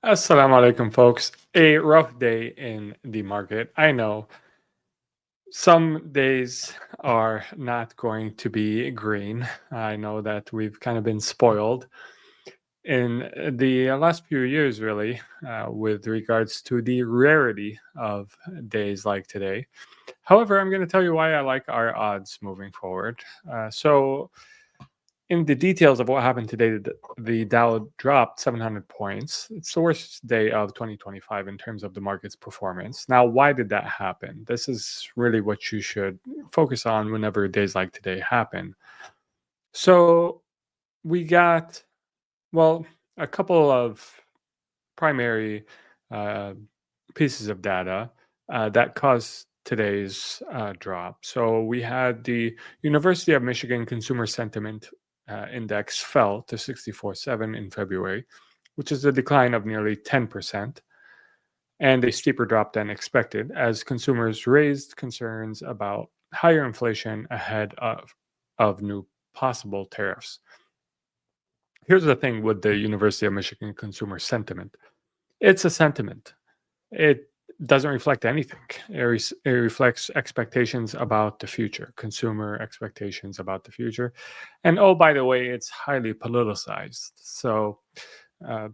Assalamu alaikum, folks. A rough day in the market. I know some days are not going to be green. I know that we've kind of been spoiled in the last few years, really, with regards to the rarity of days like today. However, I'm going to tell you why I like our odds moving forward. So, in the details of what happened today, the Dow dropped 700 points. It's the worst day of 2025 in terms of the market's performance. Now, why did that happen? This is really what you should focus on whenever days like today happen. So, we got, well, a couple of primary uh, pieces of data that caused today's drop. So, we had the University of Michigan Consumer Sentiment Index fell to 64.7 in February, which is a decline of nearly 10%, and a steeper drop than expected as consumers raised concerns about higher inflation ahead of new possible tariffs. Here's the thing with the University of Michigan Consumer Sentiment, it's a sentiment. It doesn't reflect anything. It reflects expectations about the future, consumer expectations about the future. And oh, by the way, it's highly politicized. So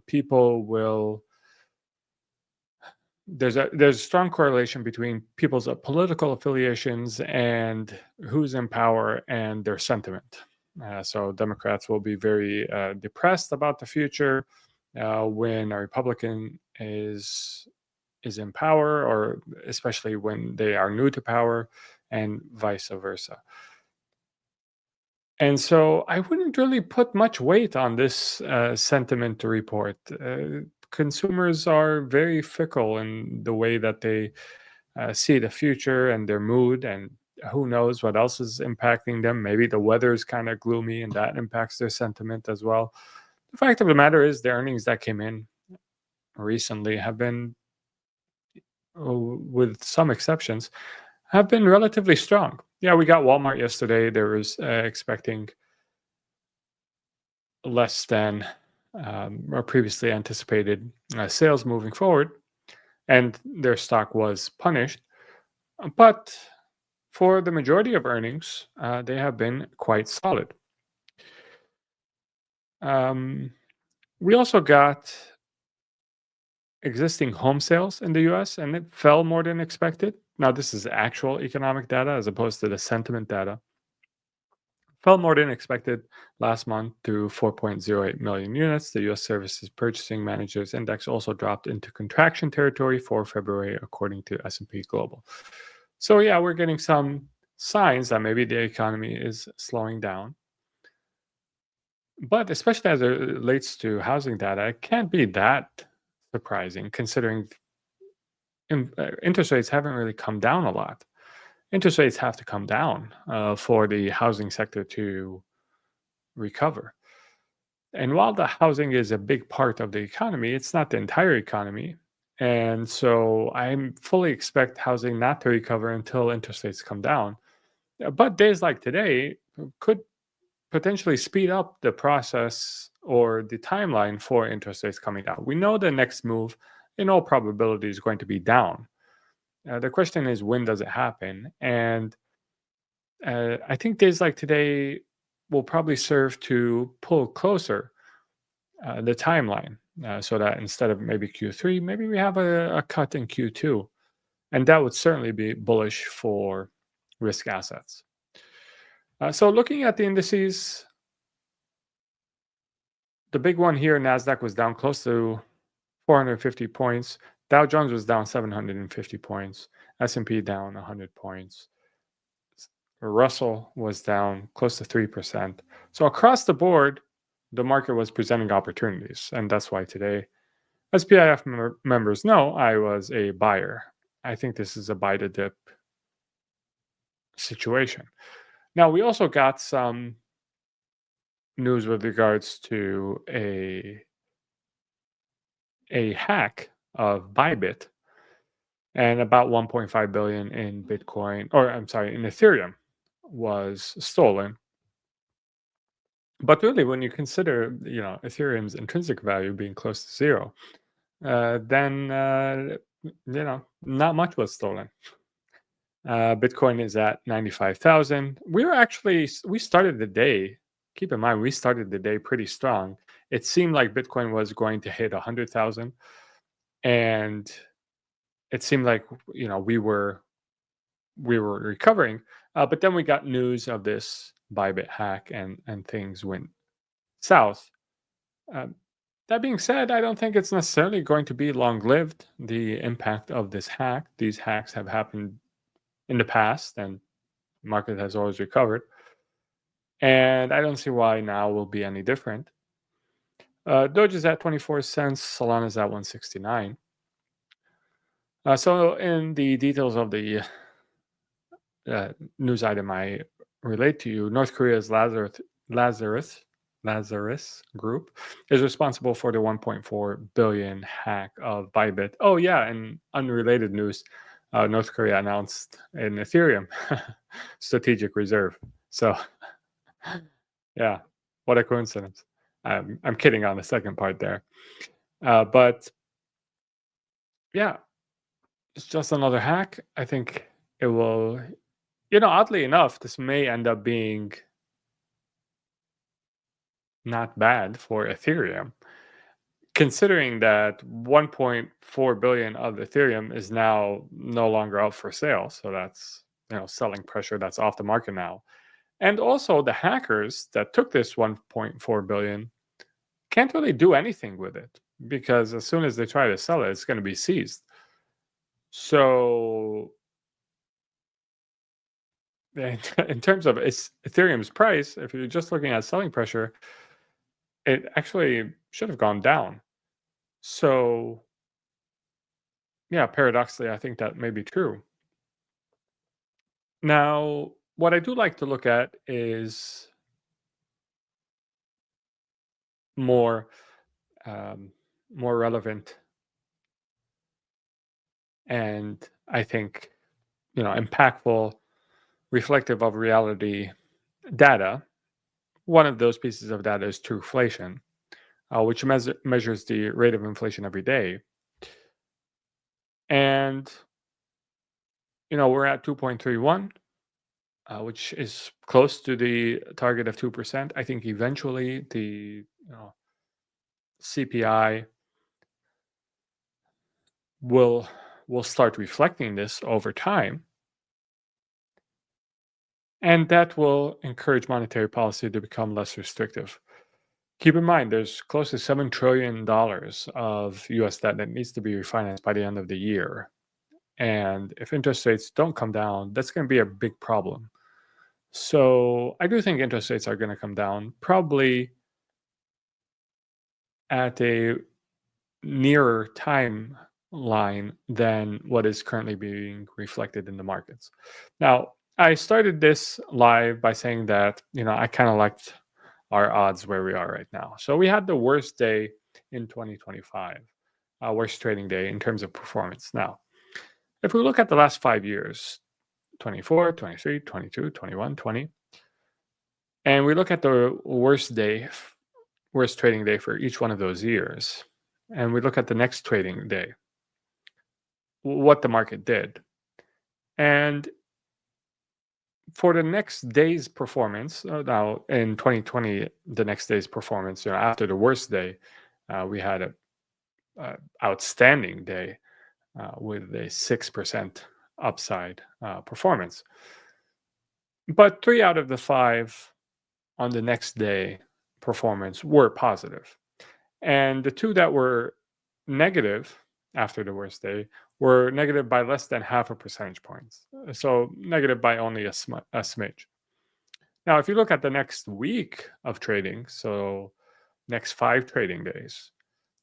people will. There's a strong correlation between people's political affiliations and who's in power and their sentiment. So Democrats will be very depressed about the future when a Republican is in power, or especially when they are new to power, and vice versa. And so I wouldn't really put much weight on this sentiment report. Consumers are very fickle in the way that they see the future and their mood, and who knows what else is impacting them. Maybe the weather is kind of gloomy and that impacts their sentiment as well. The fact of the matter is, the earnings that came in recently have been, with some exceptions, have been relatively strong. Yeah, we got Walmart yesterday. There was expecting less than or previously anticipated sales moving forward, and their stock was punished. But for the majority of earnings, they have been quite solid. Um, we also got existing home sales in the US, and it fell more than expected. Now, this is actual economic data as opposed to the sentiment data. Fell more than expected last month to 4.08 million units. The US Services Purchasing Managers Index also dropped into contraction territory for February, according to S&P Global. So yeah, we're getting some signs that maybe the economy is slowing down. But especially as it relates to housing data, it can't be that surprising considering interest rates haven't really come down a lot. Interest rates have to come down for the housing sector to recover. And while the housing is a big part of the economy, it's not the entire economy. And so I fully expect housing not to recover until interest rates come down. But days like today could potentially speed up the process or the timeline for interest rates coming down. We know the next move, in all probability, is going to be down. The question is, when does it happen? And I think days like today will probably serve to pull closer the timeline so that instead of maybe Q3, maybe we have a cut in Q2. And that would certainly be bullish for risk assets. So looking at the indices, the big one here, NASDAQ, was down close to 450 points. Dow Jones was down 750 points. S&P down 100 points. Russell was down close to 3%. So across the board, the market was presenting opportunities. And that's why today, as PIF members know, I was a buyer. I think this is a buy to dip situation. Now, we also got some news with regards to a hack of Bybit, and about 1.5 billion in Bitcoin, or I'm sorry, in Ethereum was stolen. But really, when you consider, Ethereum's intrinsic value being close to zero, then not much was stolen. Bitcoin is at 95,000. We started the day. Keep in mind, we started the day pretty strong. It seemed like Bitcoin was going to hit 100,000, and it seemed like we were recovering. But then we got news of this Bybit hack, and things went south. Um, that being said, I don't think it's necessarily going to be long lived. The impact of this hack, these hacks have happened in the past, and market has always recovered. And I don't see why now will be any different. Doge is at 24 cents, Solana is at 169. So, in the details of the news item I relate to you, North Korea's Lazarus Group is responsible for the 1.4 billion hack of Bybit. Oh yeah, and unrelated news, North Korea announced an Ethereum strategic reserve. So yeah, what a coincidence. I'm kidding on the second part there, but yeah, it's just another hack. I think it will. Oddly enough, this may end up being not bad for Ethereum, considering that 1.4 billion of Ethereum is now no longer out for sale. So that's selling pressure that's off the market now. And also the hackers that took this 1.4 billion can't really do anything with it, because as soon as they try to sell it, it's going to be seized. So in terms of Ethereum's price, if you're just looking at selling pressure, it actually should have gone down. So yeah, paradoxically, I think that may be true. Now, what I do like to look at is more more relevant, and I think impactful, reflective of reality data. One of those pieces of data is Trueflation, which measures the rate of inflation every day. And we're at 2.31, which is close to the target of 2%. I think eventually the CPI will start reflecting this over time, and that will encourage monetary policy to become less restrictive. Keep in mind, there's close to $7 trillion of US debt that needs to be refinanced by the end of the year. And if interest rates don't come down, that's going to be a big problem. So I do think interest rates are going to come down, probably at a nearer timeline than what is currently being reflected in the markets. Now, I started this live by saying that, I kind of liked our odds where we are right now. So we had the worst day in 2025, worst trading day in terms of performance. Now, if we look at the last 5 years, 24, 23, 22, 21, 20, and we look at the worst trading day for each one of those years, and we look at the next trading day, what the market did. And for the next day's performance, now in 2020, the next day's performance, after the worst day, we had a outstanding day with a 6% upside performance. But 3 out of the 5 on the next day performance were positive. And the 2 that were negative after the worst day were negative by less than half a percentage points. So negative by only a smidge. Now, if you look at the next week of trading, so next 5 trading days,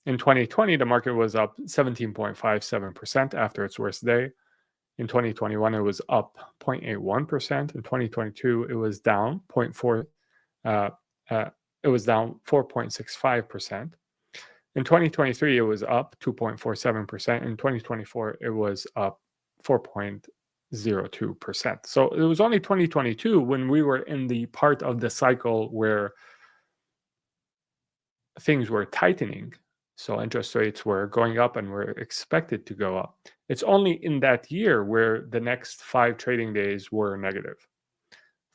in 2020, the market was up 17.57% after its worst day. In 2021, it was up 0.81%. In 2022, it was down 4.65%. In 2023, it was up 2.47%. In 2024, it was up 4.02%. So it was only 2022 when we were in the part of the cycle where things were tightening So interest rates were going up and were expected to go up. It's only in that year where the next 5 trading days were negative.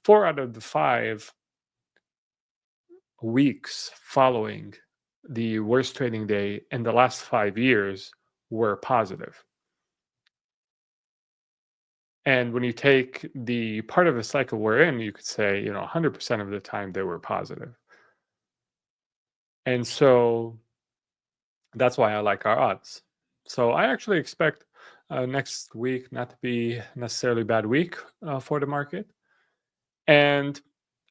4 out of the 5 weeks following the worst trading day in the last 5 years were positive. And when you take the part of the cycle we're in, you could say, 100% of the time they were positive. And so that's why I like our odds. So I actually expect next week not to be necessarily a bad week for the market. And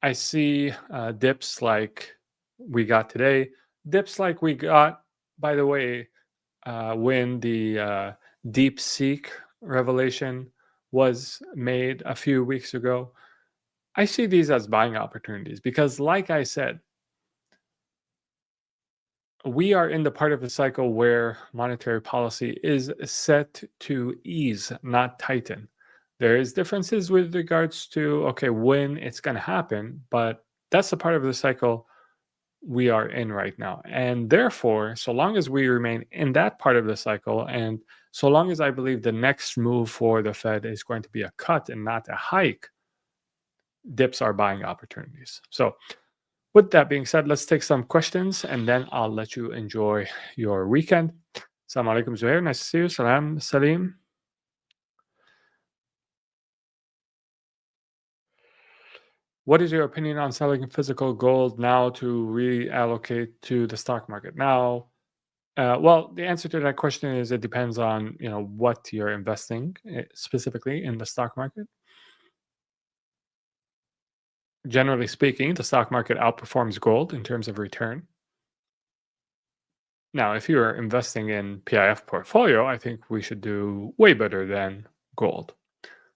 I see dips like we got today, dips like we got, by the way, when the deep seek revelation was made a few weeks ago. I see these as buying opportunities because, like I said, we are in the part of the cycle where monetary policy is set to ease, not tighten. There is differences with regards to okay when it's going to happen, but that's the part of the cycle we are in right now. And therefore, so long as we remain in that part of the cycle, and so long as I believe the next move for the Fed is going to be a cut and not a hike, dips are buying opportunities. So with that being said, let's take some questions and then I'll let you enjoy your weekend. Assalamu alaikum, Zuhair. Nice to see you. Salam, Salim. What is your opinion on selling physical gold now to reallocate to the stock market? Now, well, the answer to that question is it depends on what you're investing specifically in the stock market. Generally speaking, the stock market outperforms gold in terms of return. Now, if you're investing in PIF portfolio, I think we should do way better than gold.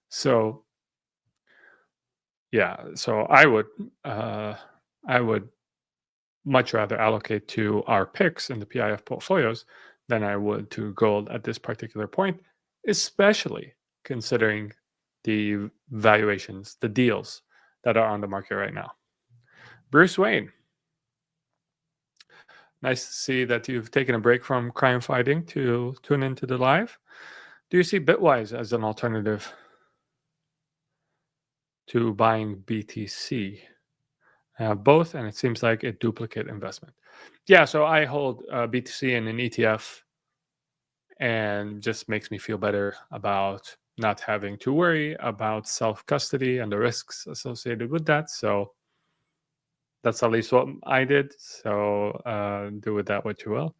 So, yeah, so I would much rather allocate to our picks in the PIF portfolios than I would to gold at this particular point, especially considering the valuations, the deals that are on the market right now. Bruce Wayne, nice to see that you've taken a break from crime fighting to tune into the live. Do you see Bitwise as an alternative to buying BTC? Both, and it seems like a duplicate investment. Yeah, so I hold BTC in an ETF, and just makes me feel better about not having to worry about self custody and the risks associated with that. So that's at least what I did. So do with that what you will.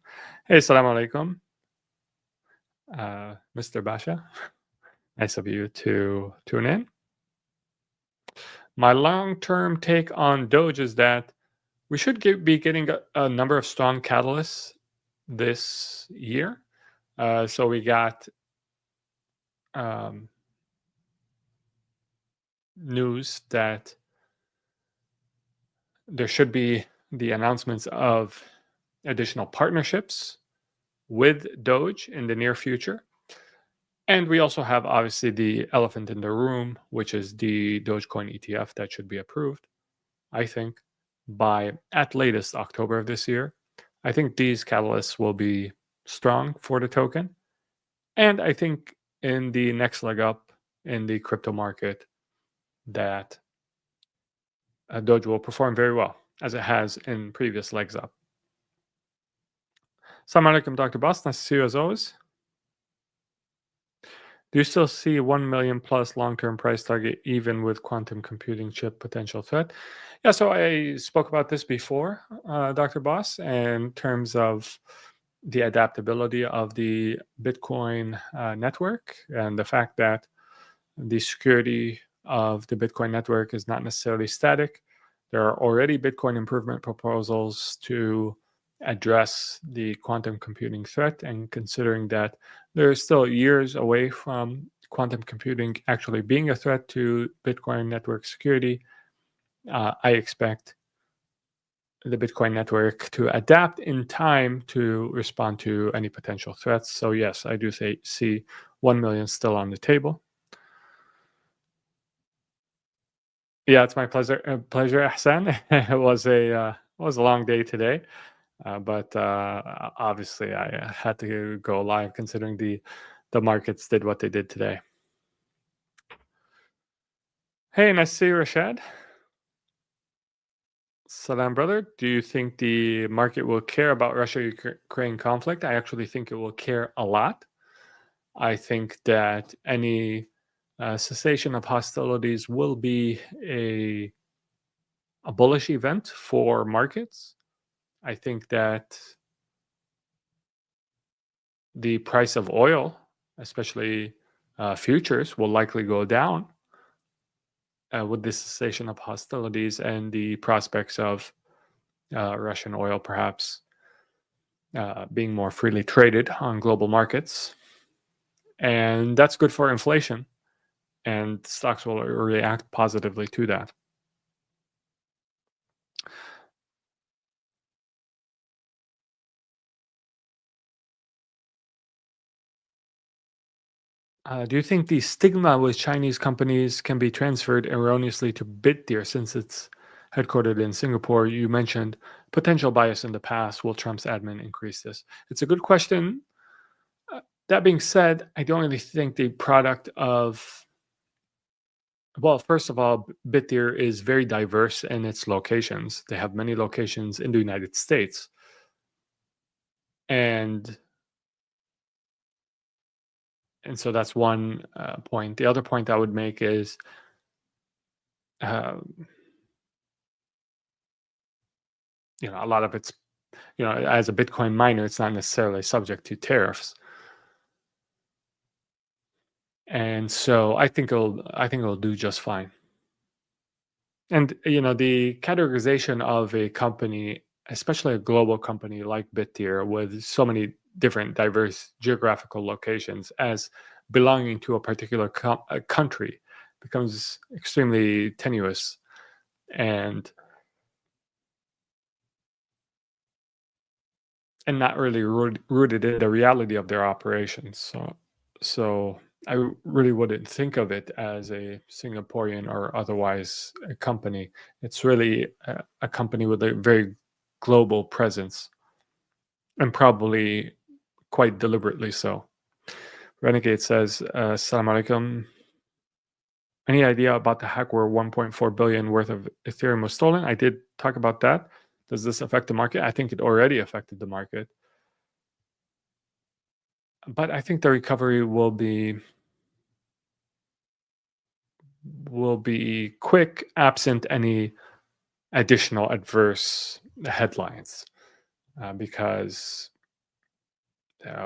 Hey, assalamu alaikum, Mr. Basha. Nice of you to tune in. My long term take on Doge is that we should be getting a number of strong catalysts this year. So we got news that there should be the announcements of additional partnerships with Doge in the near future. And we also have obviously the elephant in the room, which is the Dogecoin ETF that should be approved, I think, by at latest October of this year. I think these catalysts will be strong for the token. And I think in the next leg up in the crypto market that Doge will perform very well, as it has in previous legs up. Assalamu alaikum, Dr. Boss. Nice to see you as always. Do you still see 1 million plus long-term price target even with quantum computing chip potential threat? Yeah, so I spoke about this before, Dr. Boss, in terms of the adaptability of the Bitcoin network and the fact that the security of the Bitcoin network is not necessarily static. There are already Bitcoin improvement proposals to address the quantum computing threat, and considering that they're still years away from quantum computing actually being a threat to Bitcoin network security, I expect the Bitcoin network to adapt in time to respond to any potential threats. So yes, I do see 1 million still on the table. Yeah, it's my pleasure, Ahsan. It was a long day today. But obviously, I had to go live considering the markets did what they did today. Hey, nice to see you, Rashad. Salam, brother. Do you think the market will care about Russia-Ukraine conflict? I actually think it will care a lot. I think that any cessation of hostilities will be a bullish event for markets. I think that the price of oil, especially futures, will likely go down with the cessation of hostilities and the prospects of Russian oil perhaps being more freely traded on global markets. And that's good for inflation, and stocks will react positively to that. Do you think the stigma with Chinese companies can be transferred erroneously to Bitdeer since it's headquartered in Singapore? You mentioned potential bias in the past. Will Trump's admin increase this? It's a good question. That being said, I don't really think the product of, well, first of all, Bitdeer is very diverse in its locations. They have many locations in the United States. And so that's one point. The other point I would make is uh, a lot of it's, as a Bitcoin miner, it's not necessarily subject to tariffs. And so I think it'll do just fine. And the categorization of a company, especially a global company like Bittier, with so many different diverse geographical locations, as belonging to a particular country, becomes extremely tenuous and not really rooted in the reality of their operations. So I really wouldn't think of it as a Singaporean or otherwise a company. It's really a company with a very global presence, and probably quite deliberately so. Renegade says, Assalamu alaikum. Any idea about the hack where 1.4 billion worth of Ethereum was stolen? I did talk about that. Does this affect the market? I think it already affected the market. But I think the recovery will be quick, absent any additional adverse headlines, because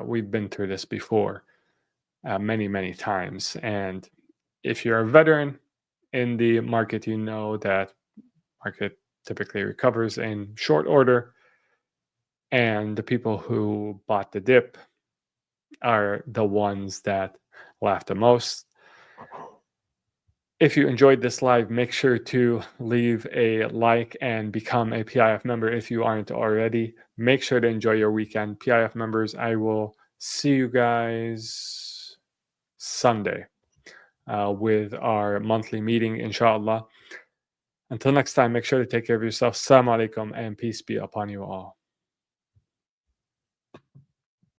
we've been through this before many, many times. And if you're a veteran in the market, you know that market typically recovers in short order, and the people who bought the dip are the ones that laugh the most. If you enjoyed this live, make sure to leave a like and become a PIF member if you aren't already. Make sure to enjoy your weekend. PIF members, I will see you guys Sunday with our monthly meeting, inshallah. Until next time, make sure to take care of yourself. Assalamu alaikum and peace be upon you all.